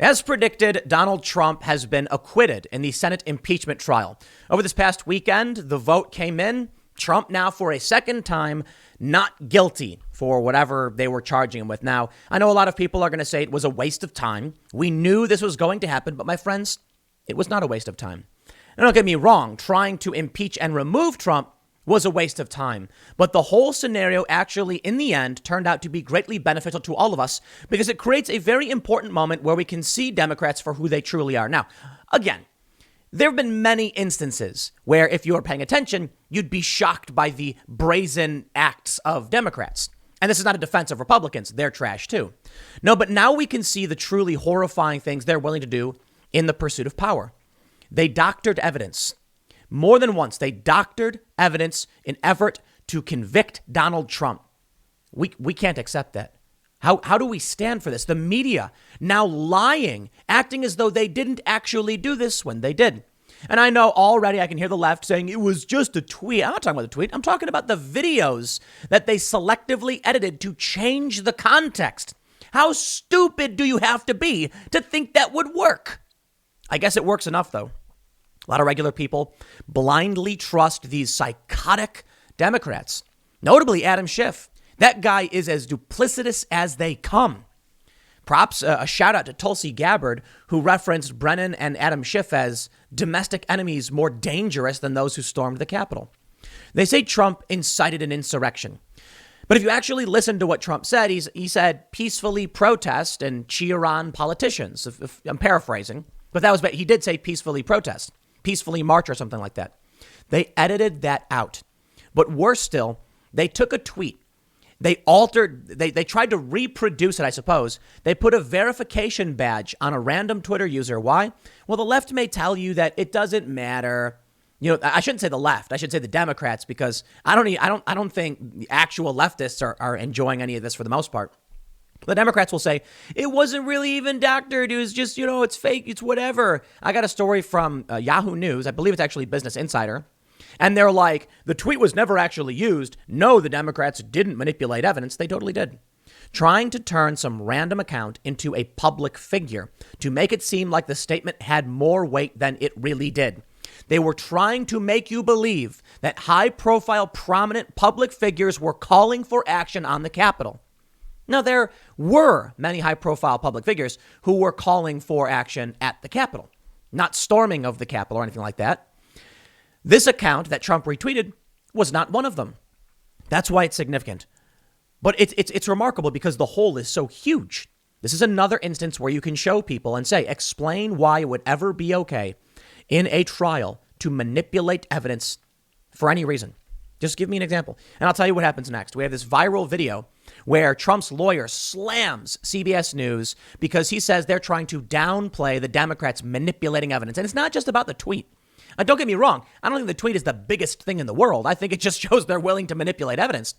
As predicted, Donald Trump has been acquitted in the Senate impeachment trial. Over this past weekend, the vote came in. Trump now for a second time not guilty for whatever they were charging him with. Now, I know a lot of people are going to say it was a waste of time. We knew this was going to happen, but my friends, it was not a waste of time. And don't get me wrong, trying to impeach and remove Trump was a waste of time. But the whole scenario actually, in the end, turned out to be greatly beneficial to all of us because it creates a very important moment where we can see Democrats for who they truly are. Now, again, there have been many instances where if you were paying attention, you'd be shocked by the brazen acts of Democrats. And this is not a defense of Republicans. They're trash too. No, but now we can see the truly horrifying things they're willing to do in the pursuit of power. They doctored evidence. More than once, they doctored evidence in effort to convict Donald Trump. We can't accept that. How do we stand for this? The media now lying, acting as though they didn't actually do this when they did. And I know already I can hear the left saying it was just a tweet. I'm not talking about the tweet. I'm talking about the videos that they selectively edited to change the context. How stupid do you have to be to think that would work? I guess it works enough, though. A lot of regular people blindly trust these psychotic Democrats, notably Adam Schiff. That guy is as duplicitous as they come. Props, a shout out to Tulsi Gabbard, who referenced Brennan and Adam Schiff as domestic enemies more dangerous than those who stormed the Capitol. They say Trump incited an insurrection. But if you actually listen to what Trump said, he said peacefully protest and cheer on politicians. If I'm paraphrasing, but that was, he did say peacefully protest. Peacefully march or something like that. They edited that out. But worse still, they took a tweet. They altered, they tried to reproduce it, I suppose. They put a verification badge on a random Twitter user. Why? Well, the left may tell you that it doesn't matter. You know, I shouldn't say the left. I should say the Democrats, because I don't think the actual leftists are enjoying any of this for the most part. The Democrats will say, it wasn't really even doctored. It was just, it's fake. It's whatever. I got a story from Yahoo News. I believe it's actually Business Insider. And they're like, the tweet was never actually used. No, the Democrats didn't manipulate evidence. They totally did. Trying to turn some random account into a public figure to make it seem like the statement had more weight than it really did. They were trying to make you believe that high-profile, prominent public figures were calling for action on the Capitol. Now, there were many high-profile public figures who were calling for action at the Capitol, not storming of the Capitol or anything like that. This account that Trump retweeted was not one of them. That's why it's significant. But it's remarkable because the whole is so huge. This is another instance where you can show people and say, explain why it would ever be okay in a trial to manipulate evidence for any reason. Just give me an example. And I'll tell you what happens next. We have this viral video where Trump's lawyer slams CBS News because he says they're trying to downplay the Democrats manipulating evidence. And it's not just about the tweet. Don't get me wrong. I don't think the tweet is the biggest thing in the world. I think it just shows they're willing to manipulate evidence.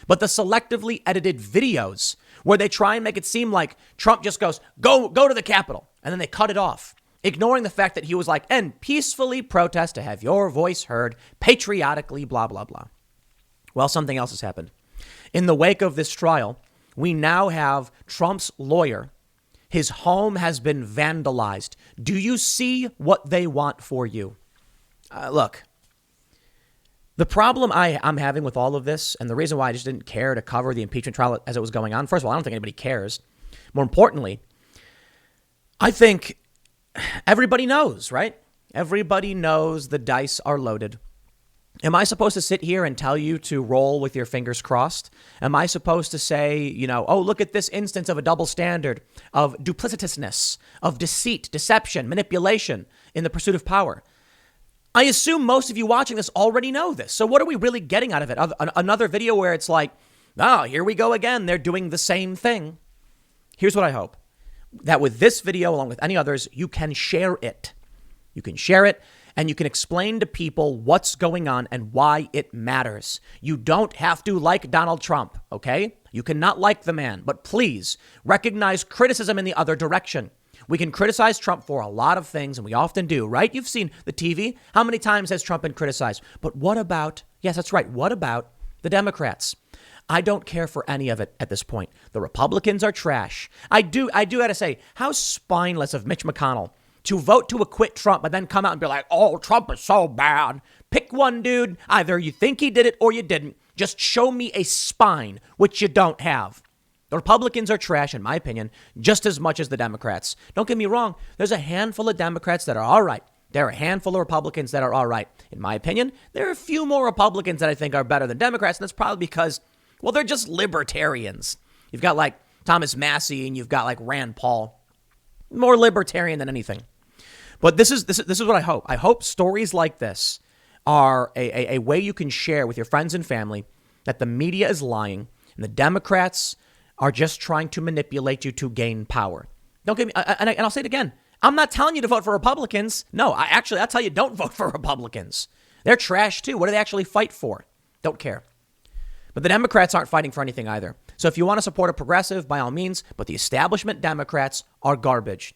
But the selectively edited videos where they try and make it seem like Trump just goes, go to the Capitol. And then they cut it off, ignoring the fact that he was like, and peacefully protest to have your voice heard patriotically, blah, blah, blah. Well, something else has happened. In the wake of this trial, we now have Trump's lawyer. His home has been vandalized. Do you see what they want for you? Look, the problem I'm having with all of this, and the reason why I just didn't care to cover the impeachment trial as it was going on, first of all, I don't think anybody cares. More importantly, I think everybody knows, right? Everybody knows the dice are loaded. Am I supposed to sit here and tell you to roll with your fingers crossed? Am I supposed to say, oh, look at this instance of a double standard, of duplicitousness, of deceit, deception, manipulation in the pursuit of power? I assume most of you watching this already know this. So what are we really getting out of it? Another video where it's like, oh, here we go again. They're doing the same thing. Here's what I hope. That with this video, along with any others, you can share it. You can share it and you can explain to people what's going on and why it matters. You don't have to like Donald Trump, okay? You cannot like the man, but please recognize criticism in the other direction. We can criticize Trump for a lot of things, and we often do, right? You've seen the TV. How many times has Trump been criticized? But what about, yes, that's right, what about the Democrats? I don't care for any of it at this point. The Republicans are trash. I do have to say, how spineless of Mitch McConnell to vote to acquit Trump, but then come out and be like, oh, Trump is so bad. Pick one, dude. Either you think he did it or you didn't. Just show me a spine, which you don't have. The Republicans are trash, in my opinion, just as much as the Democrats. Don't get me wrong. There's a handful of Democrats that are all right. There are a handful of Republicans that are all right. In my opinion, there are a few more Republicans that I think are better than Democrats. And that's probably because, well, they're just libertarians. You've got like Thomas Massey and you've got like Rand Paul. More libertarian than anything. But this is what I hope. I hope stories like this are a way you can share with your friends and family that the media is lying and the Democrats are just trying to manipulate you to gain power. Don't get me, and I'll say it again. I'm not telling you to vote for Republicans. No, I'll tell you don't vote for Republicans. They're trash too. What do they actually fight for? Don't care. But the Democrats aren't fighting for anything either. So if you want to support a progressive, by all means, but the establishment Democrats are garbage.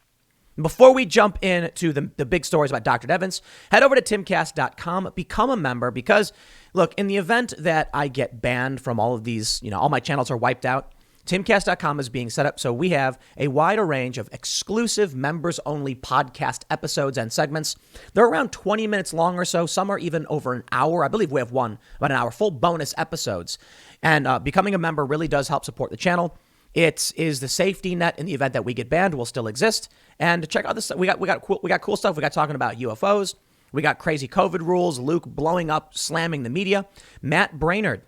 Before we jump into the big stories about Dr. Devins, head over to timcast.com, become a member, because look, in the event that I get banned from all of these, all my channels are wiped out, Timcast.com is being set up so we have a wider range of exclusive members-only podcast episodes and segments. They're around 20 minutes long or so. Some are even over an hour. I believe we have one about an hour, full bonus episodes. And becoming a member really does help support the channel. It is the safety net in the event that we get banned will still exist. And check out this. We got cool stuff. We got talking about UFOs. We got crazy COVID rules. Luke blowing up, slamming the media. Matt Brainerd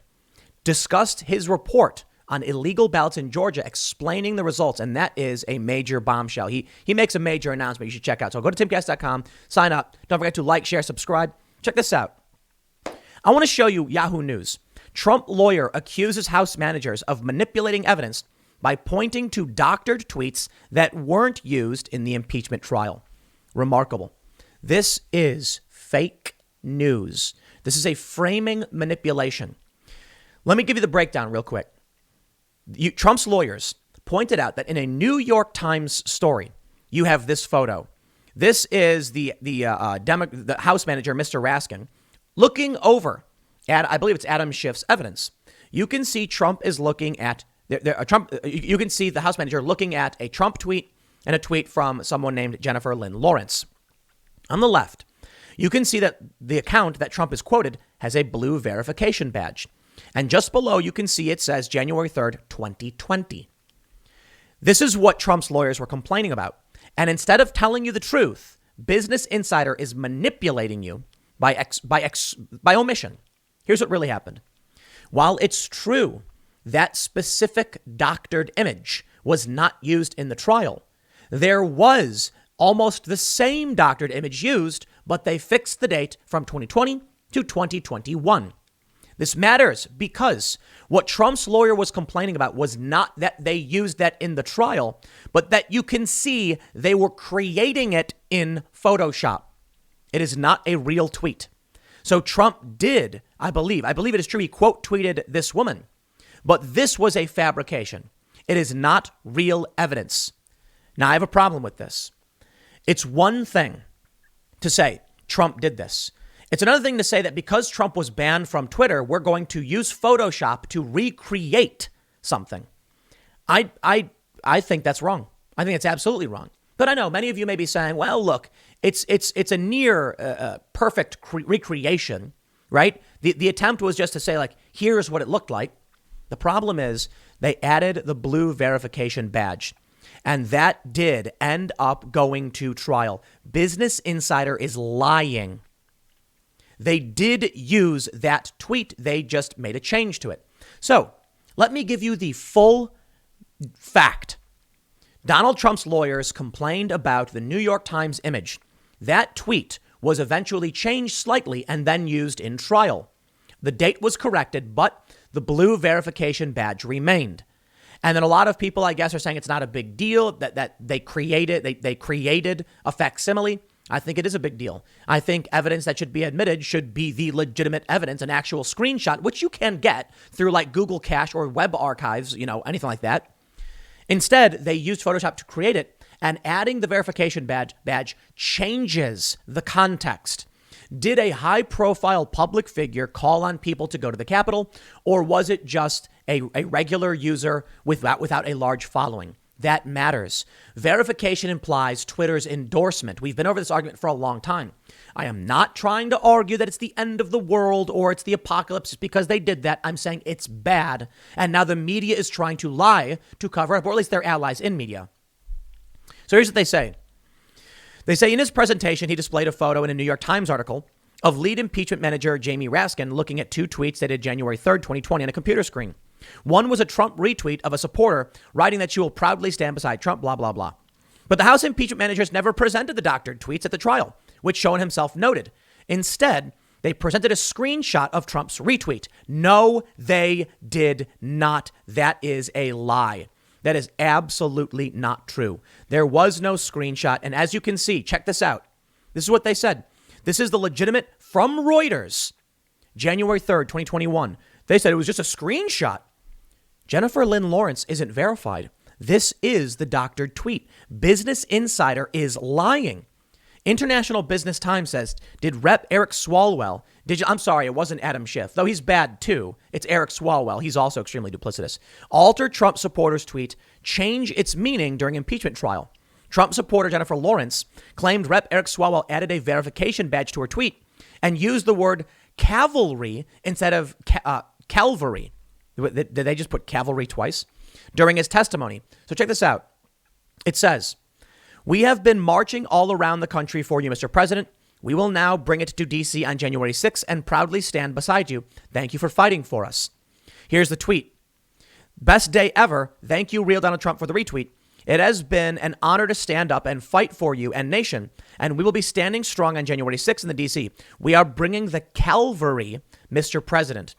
discussed his report on illegal ballots in Georgia, explaining the results. And that is a major bombshell. He makes a major announcement you should check out. So go to timcast.com, sign up. Don't forget to like, share, subscribe. Check this out. I want to show you Yahoo News. Trump lawyer accuses House managers of manipulating evidence by pointing to doctored tweets that weren't used in the impeachment trial. Remarkable. This is fake news. This is a framing manipulation. Let me give you the breakdown real quick. Trump's lawyers pointed out that in a New York Times story, you have this photo. This is the House manager, Mr. Raskin, looking over at, I believe it's Adam Schiff's evidence. You can see Trump is looking at you can see the House manager looking at a Trump tweet and a tweet from someone named Jennifer Lynn Lawrence. On the left, you can see that the account that Trump is quoted has a blue verification badge. And just below, you can see it says January 3rd, 2020. This is what Trump's lawyers were complaining about. And instead of telling you the truth, Business Insider is manipulating you by omission. Here's what really happened. While it's true that specific doctored image was not used in the trial, there was almost the same doctored image used, but they fixed the date from 2020 to 2021. This matters because what Trump's lawyer was complaining about was not that they used that in the trial, but that you can see they were creating it in Photoshop. It is not a real tweet. So Trump did, I believe it is true, he quote tweeted this woman, but this was a fabrication. It is not real evidence. Now, I have a problem with this. It's one thing to say Trump did this. It's another thing to say that because Trump was banned from Twitter, we're going to use Photoshop to recreate something. I think that's wrong. I think it's absolutely wrong. But I know many of you may be saying, well, look, it's a near perfect recreation, right? The attempt was just to say, like, here's what it looked like. The problem is they added the blue verification badge. And that did end up going to trial. Business Insider is lying. They did use that tweet. They just made a change to it. So let me give you the full fact. Donald Trump's lawyers complained about the New York Times image. That tweet was eventually changed slightly and then used in trial. The date was corrected, but the blue verification badge remained. And then a lot of people, I guess, are saying it's not a big deal that they created a facsimile. I think it is a big deal. I think evidence that should be admitted should be the legitimate evidence, an actual screenshot, which you can get through like Google Cache or web archives, anything like that. Instead, they used Photoshop to create it, and adding the verification badge changes the context. Did a high-profile public figure call on people to go to the Capitol, or was it just a regular user without a large following? That matters. Verification implies Twitter's endorsement. We've been over this argument for a long time. I am not trying to argue that it's the end of the world or it's the apocalypse just because they did that. I'm saying it's bad. And now the media is trying to lie to cover up, or at least their allies in media. So here's what they say. They say in his presentation, he displayed a photo in a New York Times article of lead impeachment manager Jamie Raskin looking at two tweets dated January 3rd, 2020 on a computer screen. One was a Trump retweet of a supporter writing that she will proudly stand beside Trump, blah, blah, blah. But the House impeachment managers never presented the doctored tweets at the trial, which Schoen himself noted. Instead, they presented a screenshot of Trump's retweet. No, they did not. That is a lie. That is absolutely not true. There was no screenshot. And as you can see, check this out. This is what they said. This is the legitimate from Reuters, January 3rd, 2021. They said it was just a screenshot. Jennifer Lynn Lawrence isn't verified. This is the doctored tweet. Business Insider is lying. International Business Times says, did Rep. Eric Swalwell, I'm sorry, it wasn't Adam Schiff, though he's bad too. It's Eric Swalwell. He's also extremely duplicitous. Alter Trump supporters tweet, change its meaning during impeachment trial. Trump supporter Jennifer Lawrence claimed Rep. Eric Swalwell added a verification badge to her tweet and used the word cavalry instead of Calvary. Did they just put cavalry twice? During his testimony. So check this out. It says, we have been marching all around the country for you, Mr. President. We will now bring it to D.C. on January 6th and proudly stand beside you. Thank you for fighting for us. Here's the tweet. Best day ever. Thank you, real Donald Trump, for the retweet. It has been an honor to stand up and fight for you and nation, and we will be standing strong on January 6th in the D.C. We are bringing the cavalry, Mr. President.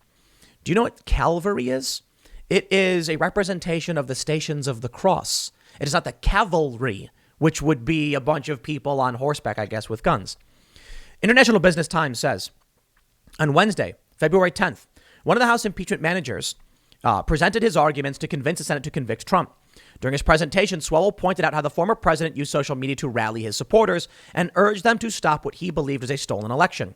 Do you know what cavalry is? It is a representation of the Stations of the Cross. It is not the cavalry, which would be a bunch of people on horseback, I guess, with guns. International Business Times says, on Wednesday, February 10th, one of the House impeachment managers presented his arguments to convince the Senate to convict Trump. During his presentation, Swalwell pointed out how the former president used social media to rally his supporters and urged them to stop what he believed was a stolen election.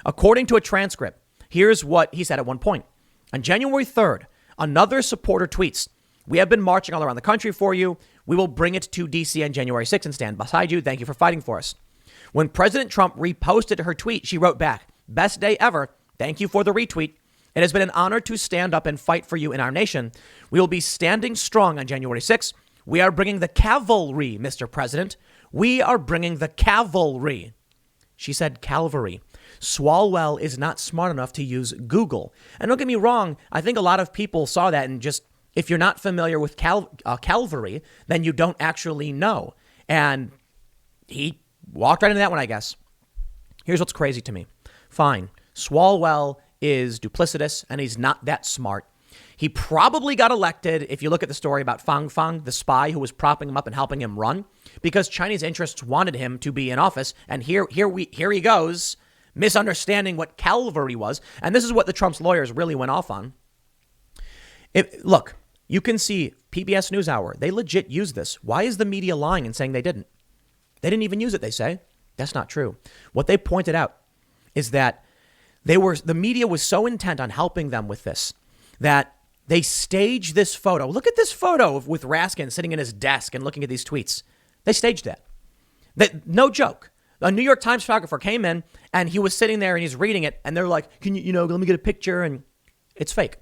According to a transcript, here's what he said at one point. On January 3rd, another supporter tweets, we have been marching all around the country for you. We will bring it to D.C. on January 6th and stand beside you. Thank you for fighting for us. When President Trump reposted her tweet, she wrote back, best day ever. Thank you for the retweet. It has been an honor to stand up and fight for you in our nation. We will be standing strong on January 6th. We are bringing the cavalry, Mr. President. We are bringing the cavalry. She said cavalry. Swalwell is not smart enough to use Google. And don't get me wrong, I think a lot of people saw that and just, if you're not familiar with cavalry, then you don't actually know. And he walked right into that one, I guess. Here's what's crazy to me. Fine. Swalwell is duplicitous and he's not that smart. He probably got elected, if you look at the story about Fang Fang, the spy who was propping him up and helping him run, because Chinese interests wanted him to be in office. And here he goes, misunderstanding what cavalry was. And this is what the Trump's lawyers really went off on. Look, you can see PBS NewsHour. They legit use this. Why is the media lying and saying they didn't? They didn't even use it, they say. That's not true. What they pointed out is that the media was so intent on helping them with this that they staged this photo. Look at this photo with Raskin sitting in his desk and looking at these tweets. They staged that. No joke. A New York Times photographer came in and he was sitting there and he's reading it. And they're like, can you let me get a picture? And it's fake.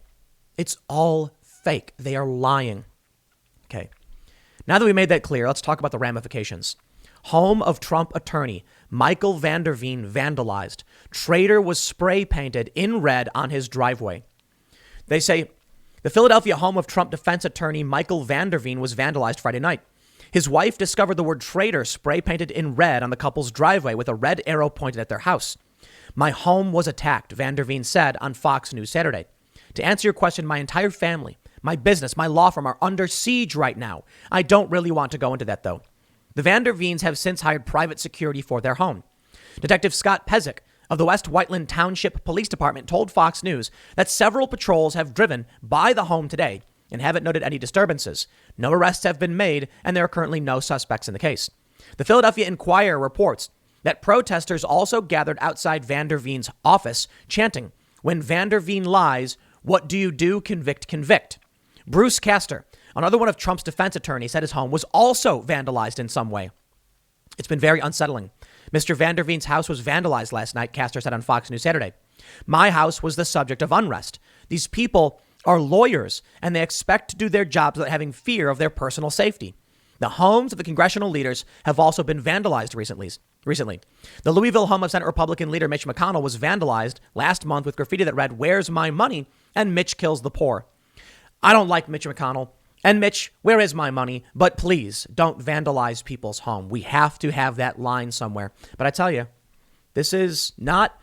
It's all fake. They are lying. Okay. Now that we made that clear, let's talk about the ramifications. Home of Trump attorney Michael Vanderveen vandalized. Traitor was spray painted in red on his driveway. They say the Philadelphia home of Trump defense attorney Michael Vanderveen was vandalized Friday night. His wife discovered the word traitor spray painted in red on the couple's driveway with a red arrow pointed at their house. My home was attacked, Vanderveen said on Fox News Saturday. To answer your question, my entire family, my business, my law firm are under siege right now. I don't really want to go into that, though. The Vanderveens have since hired private security for their home. Detective Scott Pezick of the West Whiteland Township Police Department told Fox News that several patrols have driven by the home today and haven't noted any disturbances. No arrests have been made, and there are currently no suspects in the case. The Philadelphia Inquirer reports that protesters also gathered outside Van der Veen's office chanting, "When Van der Veen lies, what do you do? Convict, convict." Bruce Castor, another one of Trump's defense attorneys, said his home was also vandalized in some way. "It's been very unsettling. Mr. Van der Veen's house was vandalized last night," Castor said on Fox News Saturday. "My house was the subject of unrest. These people are lawyers and they expect to do their jobs without having fear of their personal safety. The homes of the congressional leaders have also been vandalized recently. The Louisville home of Senate Republican leader Mitch McConnell was vandalized last month with graffiti that read, 'Where's my money?' and 'Mitch kills the poor.' I don't like Mitch McConnell. And Mitch, where is my money? But please don't vandalize people's home. We have to have that line somewhere." But I tell you, this is not...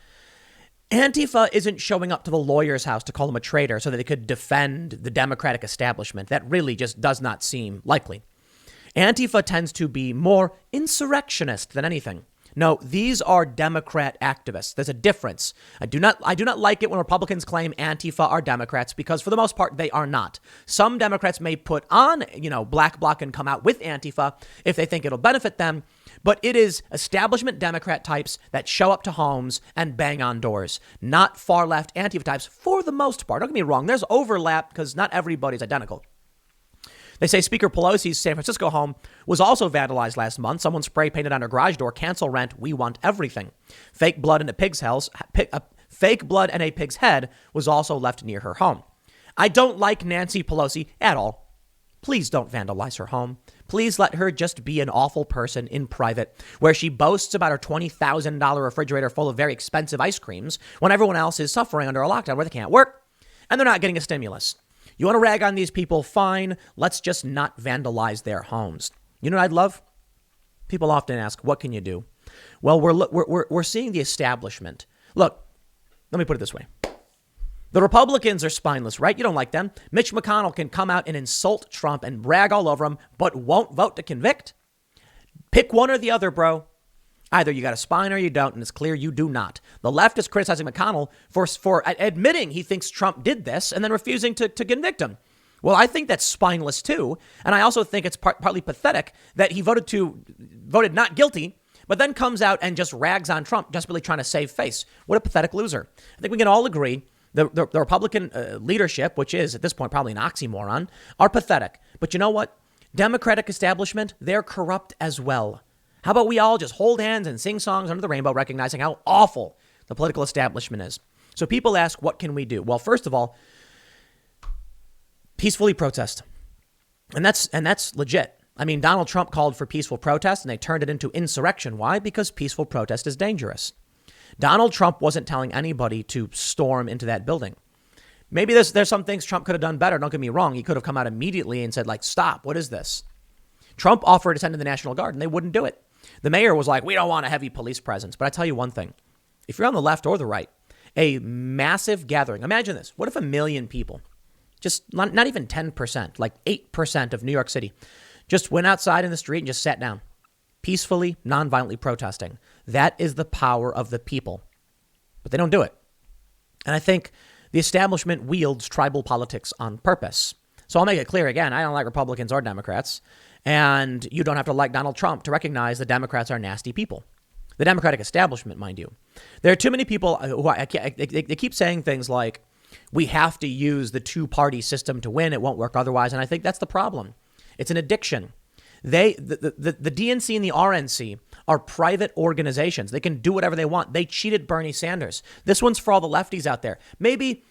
Antifa isn't showing up to the lawyer's house to call him a traitor so that they could defend the Democratic establishment. That really just does not seem likely. Antifa tends to be more insurrectionist than anything. No, these are Democrat activists. There's a difference. I do not like it when Republicans claim Antifa are Democrats, because for the most part, they are not. Some Democrats may put on, black bloc and come out with Antifa if they think it'll benefit them. But it is establishment Democrat types that show up to homes and bang on doors, not far left Antifa types for the most part. Don't get me wrong. There's overlap because not everybody's identical. They say Speaker Pelosi's San Francisco home was also vandalized last month. Someone spray painted on her garage door, "Cancel rent, we want everything." Fake blood and a pig's head was also left near her home. I don't like Nancy Pelosi at all. Please don't vandalize her home. Please let her just be an awful person in private, where she boasts about her $20,000 refrigerator full of very expensive ice creams when everyone else is suffering under a lockdown where they can't work and they're not getting a stimulus. You want to rag on these people? Fine. Let's just not vandalize their homes. You know what I'd love? People often ask, what can you do? Well, we're seeing the establishment. Look, let me put it this way. The Republicans are spineless, right? You don't like them. Mitch McConnell can come out and insult Trump and rag all over him, but won't vote to convict. Pick one or the other, bro. Either you got a spine or you don't, and it's clear you do not. The left is criticizing McConnell for admitting he thinks Trump did this and then refusing to convict him. Well, I think that's spineless too, and I also think it's partly pathetic that he voted not guilty, but then comes out and just rags on Trump, desperately trying to save face. What a pathetic loser. I think we can all agree the Republican leadership, which is at this point probably an oxymoron, are pathetic. But you know what? Democratic establishment, they're corrupt as well. How about we all just hold hands and sing songs under the rainbow, recognizing how awful the political establishment is? So people ask, what can we do? Well, first of all, peacefully protest. And that's legit. I mean, Donald Trump called for peaceful protest and they turned it into insurrection. Why? Because peaceful protest is dangerous. Donald Trump wasn't telling anybody to storm into that building. Maybe there's some things Trump could have done better. Don't get me wrong. He could have come out immediately and said, stop. What is this? Trump offered to send in the National Guard and they wouldn't do it. The mayor was like, we don't want a heavy police presence. But I tell you one thing, if you're on the left or the right, a massive gathering. Imagine this. What if 1 million people, just not even 10%, like 8% of New York City, just went outside in the street and just sat down, peacefully, nonviolently protesting? That is the power of the people. But they don't do it. And I think the establishment wields tribal politics on purpose. So I'll make it clear again, I don't like Republicans or Democrats. And you don't have to like Donald Trump to recognize the Democrats are nasty people. The Democratic establishment, mind you. There are too many people who they keep saying things like, we have to use the two-party system to win. It won't work otherwise. And I think that's the problem. It's an addiction. The DNC and the RNC are private organizations. They can do whatever they want. They cheated Bernie Sanders. This one's for all the lefties out there. Maybe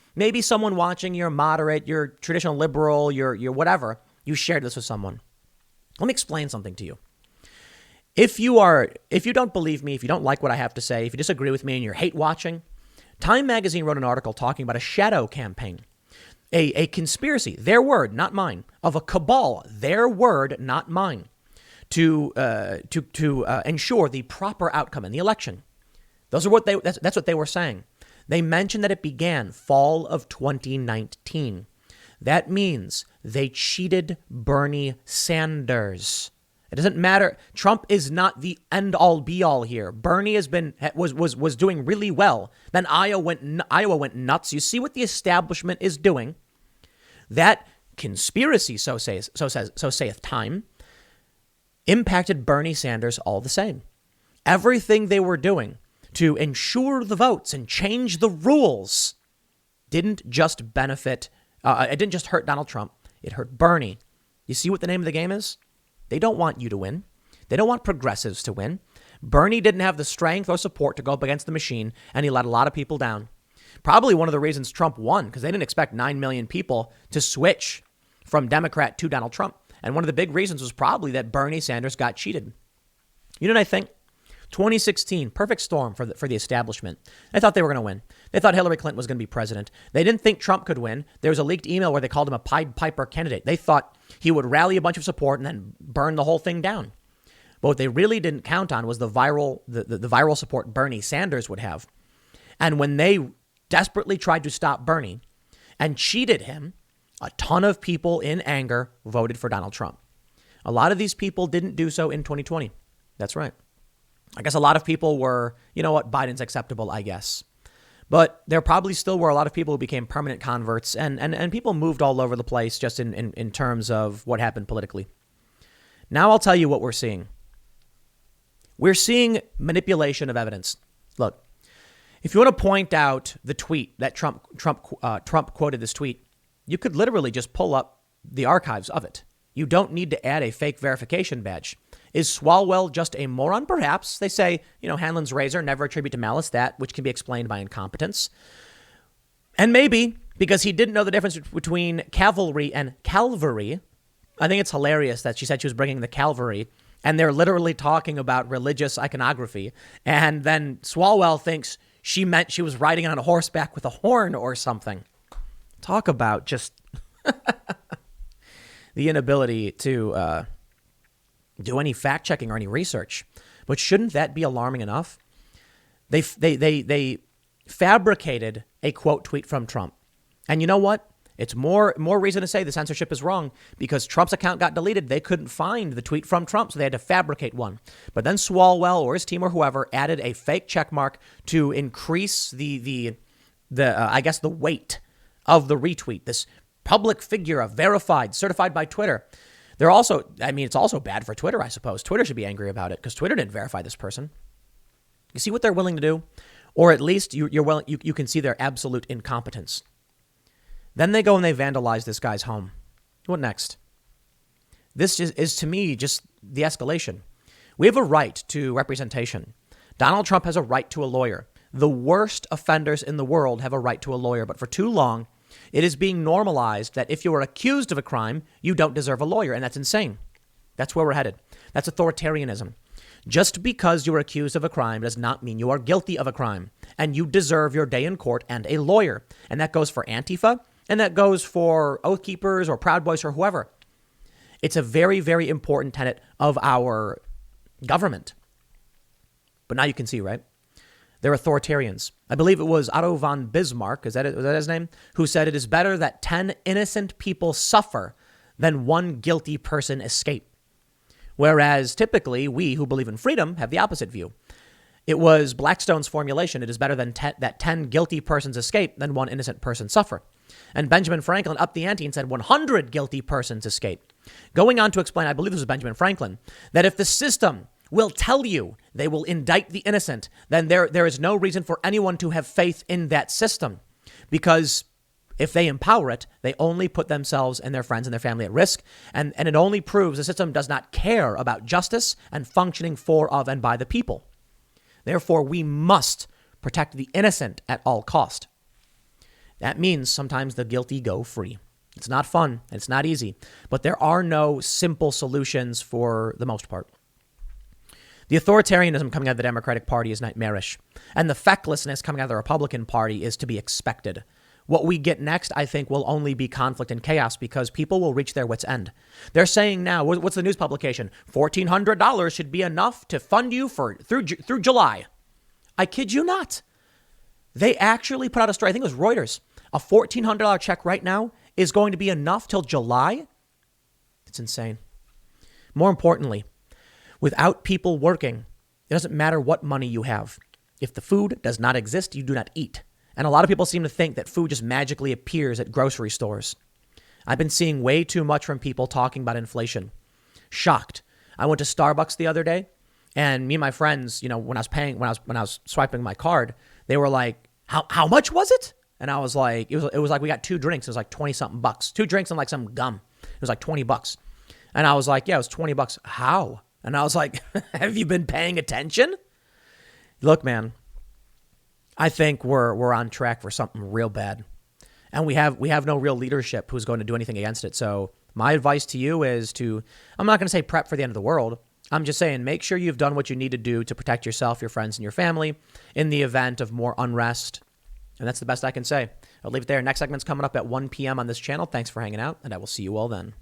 someone watching, you're moderate, you're traditional liberal, you're whatever. You shared this with someone. Let me explain something to you. If you don't believe me, if you don't like what I have to say, if you disagree with me and you're hate watching, Time Magazine wrote an article talking about a shadow campaign, a conspiracy, their word, not mine, of a cabal, their word, not mine, to ensure the proper outcome in the election. That's what they were saying. They mentioned that it began fall of 2019. That means they cheated Bernie Sanders. It doesn't matter. Trump is not the end all be all here. Bernie was doing really well. Then Iowa went nuts. You see what the establishment is doing. That conspiracy, so saith Time, impacted Bernie Sanders all the same. Everything they were doing to ensure the votes and change the rules didn't just it didn't just hurt Donald Trump. It hurt Bernie. You see what the name of the game is? They don't want you to win. They don't want progressives to win. Bernie didn't have the strength or support to go up against the machine, and he let a lot of people down. Probably one of the reasons Trump won, because they didn't expect 9 million people to switch from Democrat to Donald Trump. And one of the big reasons was probably that Bernie Sanders got cheated. You know what I think? 2016, perfect storm for the establishment. They thought they were going to win. They thought Hillary Clinton was going to be president. They didn't think Trump could win. There was a leaked email where they called him a Pied Piper candidate. They thought he would rally a bunch of support and then burn the whole thing down. But what they really didn't count on was the viral support Bernie Sanders would have. And when they desperately tried to stop Bernie and cheated him, a ton of people in anger voted for Donald Trump. A lot of these people didn't do so in 2020. That's right. I guess a lot of people were, you know what, Biden's acceptable, I guess. But there probably still were a lot of people who became permanent converts, and people moved all over the place just in terms of what happened politically. Now I'll tell you what we're seeing. We're seeing manipulation of evidence. Look, if you want to point out the tweet that Trump quoted this tweet, you could literally just pull up the archives of it. You don't need to add a fake verification badge. Is Swalwell just a moron? Perhaps. They say, Hanlon's razor, never attribute to malice, that which can be explained by incompetence. And maybe because he didn't know the difference between cavalry and Calvary. I think it's hilarious that she said she was bringing the Calvary, and they're literally talking about religious iconography. And then Swalwell thinks she meant she was riding on a horseback with a horn or something. Talk about just the inability to do any fact checking or any research. But shouldn't that be alarming enough? They fabricated a quote tweet from Trump. And you know what? It's more reason to say the censorship is wrong, because Trump's account got deleted. They couldn't find the tweet from Trump, so they had to fabricate one. But then Swalwell or his team or whoever added a fake check mark to increase the weight of the retweet. This public figure, of verified, certified by Twitter. They're also, it's also bad for Twitter, I suppose. Twitter should be angry about it because Twitter didn't verify this person. You see what they're willing to do? Or at least you can see their absolute incompetence. Then they go and they vandalize this guy's home. What next? This is to me just the escalation. We have a right to representation. Donald Trump has a right to a lawyer. The worst offenders in the world have a right to a lawyer. But for too long, it is being normalized that if you are accused of a crime, you don't deserve a lawyer. And that's insane. That's where we're headed. That's authoritarianism. Just because you are accused of a crime does not mean you are guilty of a crime. And you deserve your day in court and a lawyer. And that goes for Antifa. And that goes for Oath Keepers or Proud Boys or whoever. It's a very, very important tenet of our government. But now you can see, right? They're authoritarians. I believe it was Otto von Bismarck, was that his name? Who said it is better that 10 innocent people suffer than one guilty person escape. Whereas typically we who believe in freedom have the opposite view. It was Blackstone's formulation. It is better that 10 guilty persons escape than one innocent person suffer. And Benjamin Franklin upped the ante and said 100 guilty persons escape. Going on to explain, I believe this was Benjamin Franklin, that if the system will tell you they will indict the innocent, then there is no reason for anyone to have faith in that system. Because if they empower it, they only put themselves and their friends and their family at risk. And it only proves the system does not care about justice and functioning for, of, and by the people. Therefore, we must protect the innocent at all cost. That means sometimes the guilty go free. It's not fun. It's not easy. But there are no simple solutions for the most part. The authoritarianism coming out of the Democratic Party is nightmarish. And the fecklessness coming out of the Republican Party is to be expected. What we get next, I think, will only be conflict and chaos because people will reach their wits' end. They're saying now, what's the news publication? $1,400 should be enough to fund you through July. I kid you not. They actually put out a story. I think it was Reuters. A $1,400 check right now is going to be enough till July. It's insane. More importantly, without people working, it doesn't matter what money you have. If the food does not exist, you do not eat. And a lot of people seem to think that food just magically appears at grocery stores. I've been seeing way too much from people talking about inflation. Shocked. I went to Starbucks the other day And me and my friends, when I was swiping my card, they were like, how much was it? And I was like, it was like we got 2 drinks. It was like 20 something bucks. 2 drinks and like some gum. It was like $20. And I was like, yeah, it was $20. How? And I was like, have you been paying attention? Look, man, I think we're on track for something real bad. And we have no real leadership who's going to do anything against it. So my advice to you is I'm not going to say prep for the end of the world. I'm just saying, make sure you've done what you need to do to protect yourself, your friends, and your family in the event of more unrest. And that's the best I can say. I'll leave it there. Next segment's coming up at 1 p.m. on this channel. Thanks for hanging out, and I will see you all then.